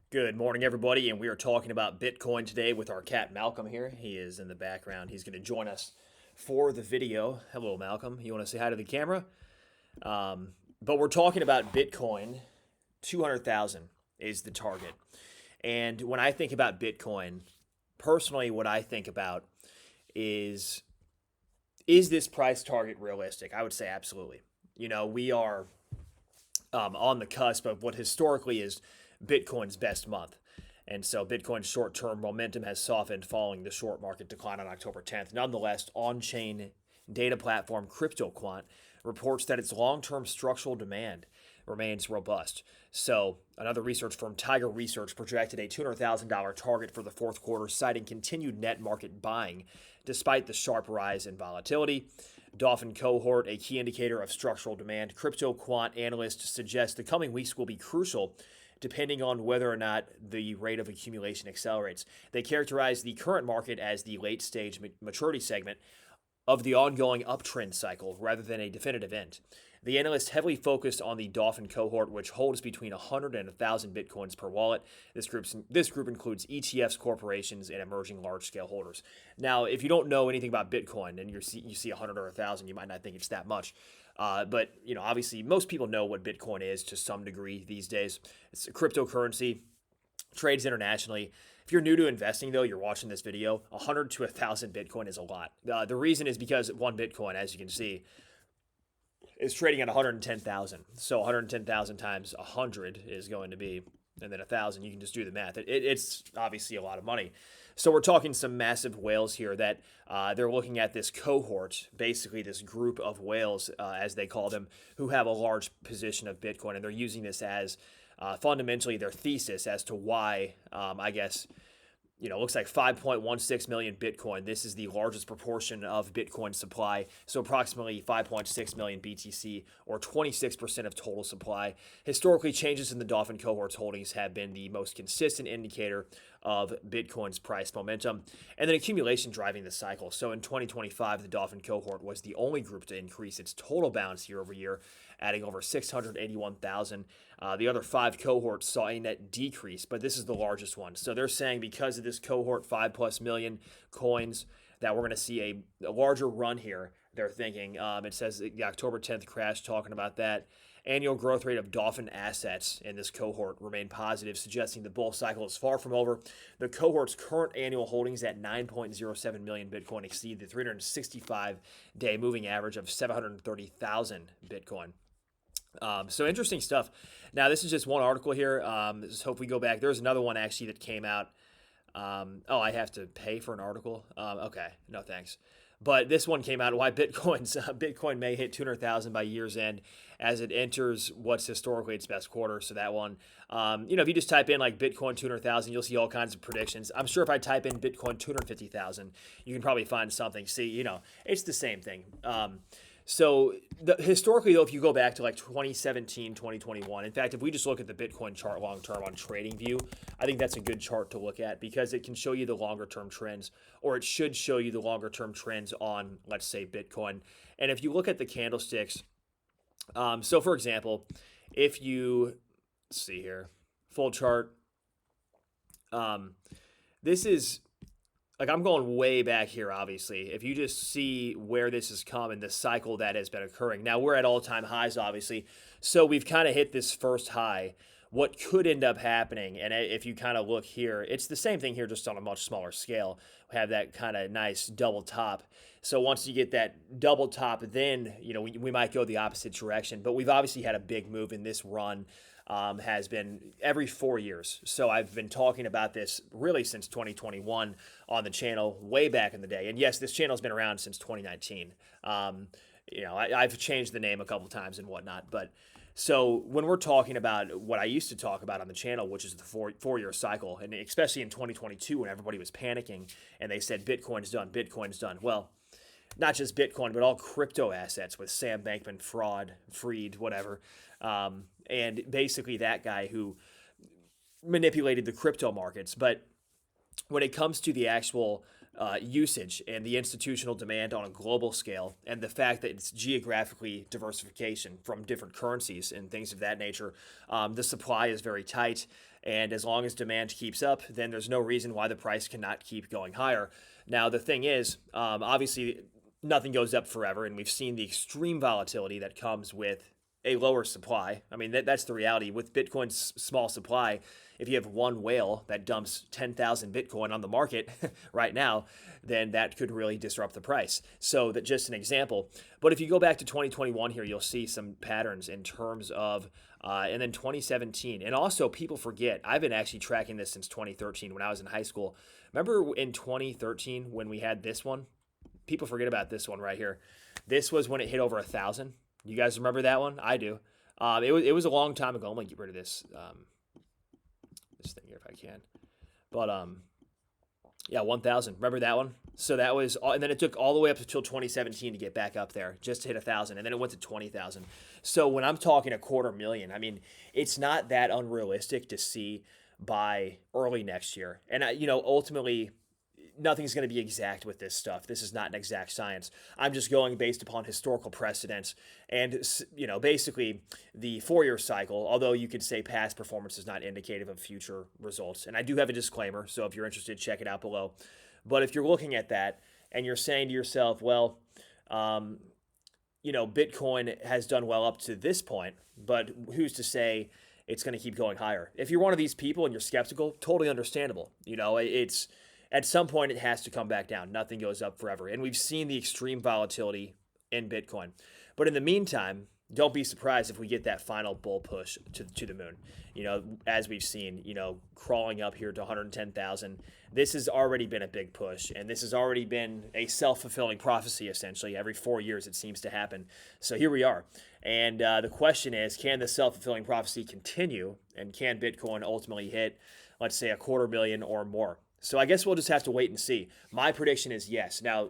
Good morning, everybody, and we are talking about Bitcoin today with our cat Malcolm here. He is in the background. He's going to join us for the video. Hello, Malcolm. You want to say hi to the camera? But we're talking about Bitcoin. 200,000 is the target. And when I think about Bitcoin, personally, what I think about is is this price target realistic? I would say absolutely. We are on the cusp of what historically is Bitcoin's best month. And so Bitcoin's short term momentum has softened following the short market decline on October 10th. Nonetheless, on chain data platform CryptoQuant reports that its long term structural demand remains robust. So, another research firm, Tiger Research, projected a $200,000 target for the fourth quarter, citing continued net market buying despite the sharp rise in volatility. Dolphin cohort, a key indicator of structural demand. CryptoQuant analysts suggest the coming weeks will be crucial depending on whether or not the rate of accumulation accelerates. They characterize the current market as the late stage maturity segment of the ongoing uptrend cycle rather than a definitive end. The analysts heavily focused on the Dolphin cohort, which holds between 100 and 1,000 bitcoins per wallet. This group includes ETFs, corporations, and emerging large-scale holders. Now, if you don't know anything about Bitcoin and you see 100 or 1,000, you might not think it's that much. But obviously, most people know what Bitcoin is to some degree these days. It's a cryptocurrency, trades internationally. If you're new to investing, though, you're watching this video, 100 to 1,000 Bitcoin is a lot. The reason is because one Bitcoin, as you can see, is trading at 110,000. So 110,000 times 100 is going to be, and then 1,000, you can just do the math. It's obviously a lot of money. So we're talking some massive whales here that they're looking at this cohort, basically this group of whales, as they call them, who have a large position of Bitcoin. And they're using this as fundamentally their thesis as to why, I guess, it looks like 5.16 million Bitcoin. This is the largest proportion of Bitcoin supply. So approximately 5.6 million BTC, or 26% of total supply. Historically, changes in the Dolphin cohort's holdings have been the most consistent indicator of Bitcoin's price momentum, and then accumulation driving the cycle. So in 2025, the Dolphin cohort was the only group to increase its total balance year over year, adding over 681,000. The other five cohorts saw a net decrease, but this is the largest one. So they're saying because of this cohort, 5+ million coins, that we're going to see a larger run here. They're thinking, it says the October 10th crash, talking about that. Annual growth rate of Dolphin assets in this cohort remain positive, suggesting the bull cycle is far from over. The cohort's current annual holdings at 9.07 million Bitcoin exceed the 365-day moving average of 730,000 Bitcoin. So interesting stuff. Now, this is just one article here. Just hope we go back. There's another one actually that came out. I have to pay for an article. Okay, no thanks. But this one came out why Bitcoin may hit 200,000 by year's end as it enters what's historically its best quarter. So that one, if you just type in like Bitcoin 200,000, you'll see all kinds of predictions. I'm sure if I type in Bitcoin 250,000, you can probably find something. See, it's the same thing. So historically, though, if you go back to like 2017, 2021, in fact, if we just look at the Bitcoin chart long term on TradingView, I think that's a good chart to look at because it can show you the longer term trends, or it should show you the longer term trends on, let's say, Bitcoin. And if you look at the candlesticks, so for example, if you let's see here, full chart, this is like I'm going way back here, obviously. If you just see where this has come and the cycle that has been occurring. Now, we're at all-time highs, obviously. So we've kind of hit this first high. What could end up happening, and if you kind of look here, it's the same thing here, just on a much smaller scale. We have that kind of nice double top. So once you get that double top, then, we might go the opposite direction. But we've obviously had a big move in this run. Has been every 4 years. So I've been talking about this really since 2021 on the channel, way back in the day. And yes, this channel's been around since 2019. I've changed the name a couple times and whatnot. But so when we're talking about what I used to talk about on the channel, which is the four-year cycle, and especially in 2022 when everybody was panicking and they said Bitcoin's done, Bitcoin's done. Well, not just Bitcoin, but all crypto assets with Sam Bankman-Fried, whatever. And basically that guy who manipulated the crypto markets. But when it comes to the actual usage and the institutional demand on a global scale, and the fact that it's geographically diversification from different currencies and things of that nature, the supply is very tight. And as long as demand keeps up, then there's no reason why the price cannot keep going higher. Now, the thing is, obviously, nothing goes up forever, and we've seen the extreme volatility that comes with a lower supply. I mean, that's the reality. With Bitcoin's small supply, if you have one whale that dumps 10,000 Bitcoin on the market right now, then that could really disrupt the price. So that's just an example. But if you go back to 2021 here, you'll see some patterns in terms of, and then 2017. And also, people forget, I've been actually tracking this since 2013 when I was in high school. Remember in 2013 when we had this one? People forget about this one right here. This was when it hit over 1,000. You guys remember that one? I do. It was a long time ago. I'm gonna get rid of this this thing here if I can. But yeah, 1,000. Remember that one? So that was, and then it took all the way up until 2017 to get back up there, just to hit 1,000, and then it went to 20,000. So when I'm talking 250,000, I mean, it's not that unrealistic to see by early next year. And ultimately, nothing's going to be exact with this stuff. This is not an exact science. I'm just going based upon historical precedents and, basically the 4-year cycle, although you could say past performance is not indicative of future results. And I do have a disclaimer, so if you're interested, check it out below. But if you're looking at that and you're saying to yourself, well, Bitcoin has done well up to this point, but who's to say it's going to keep going higher? If you're one of these people and you're skeptical, totally understandable. It's at some point it has to come back down. Nothing goes up forever. And we've seen the extreme volatility in Bitcoin. But in the meantime, don't be surprised if we get that final bull push to the moon. As we've seen, crawling up here to 110,000. This has already been a big push, and this has already been a self-fulfilling prophecy, essentially. Every 4 years it seems to happen. So here we are. And the question is, can the self-fulfilling prophecy continue, and can Bitcoin ultimately hit, let's say, 250,000 or more? So I guess we'll just have to wait and see. My prediction is yes. Now,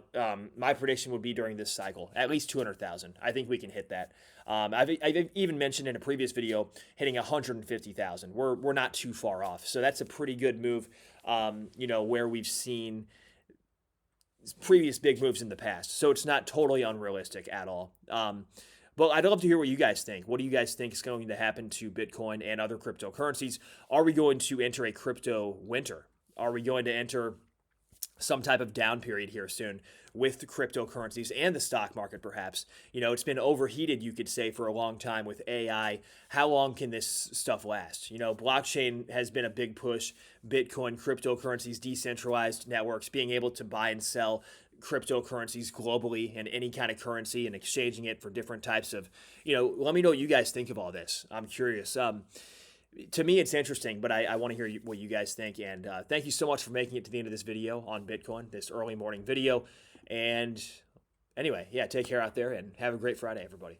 my prediction would be during this cycle, at least 200,000. I think we can hit that. I've even mentioned in a previous video hitting 150,000. We're not too far off. So that's a pretty good move, where we've seen previous big moves in the past. So it's not totally unrealistic at all. But I'd love to hear what you guys think. What do you guys think is going to happen to Bitcoin and other cryptocurrencies? Are we going to enter a crypto winter? Are we going to enter some type of down period here soon with the cryptocurrencies and the stock market, perhaps? It's been overheated, you could say, for a long time with AI. How long can this stuff last? Blockchain has been a big push. Bitcoin, cryptocurrencies, decentralized networks, being able to buy and sell cryptocurrencies globally and any kind of currency and exchanging it for different types of, let me know what you guys think of all this. I'm curious. To me, it's interesting, but I want to hear what you guys think. And thank you so much for making it to the end of this video on Bitcoin, this early morning video. And anyway, yeah, take care out there and have a great Friday, everybody.